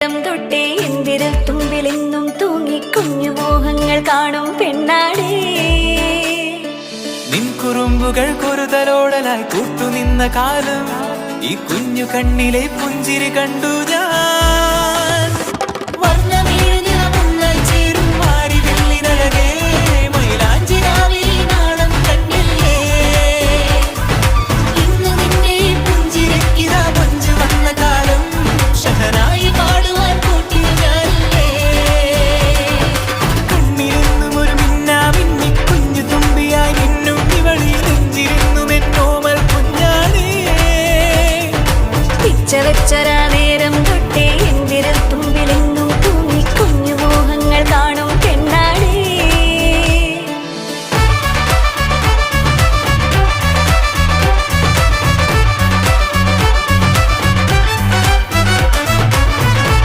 തൊട്ടേ എന്തിന് തുമ്പിലെന്നും തൂങ്ങി കുഞ്ഞു മോഹങ്ങൾ കാണും പെണ്ണാടേ. നിൻ കുറുമ്പുകൾ കുറുതലോടലായി കൂട്ടുനിന്ന കാലം ഈ കുഞ്ഞു കണ്ണിലെ പുഞ്ചിരി കണ്ടു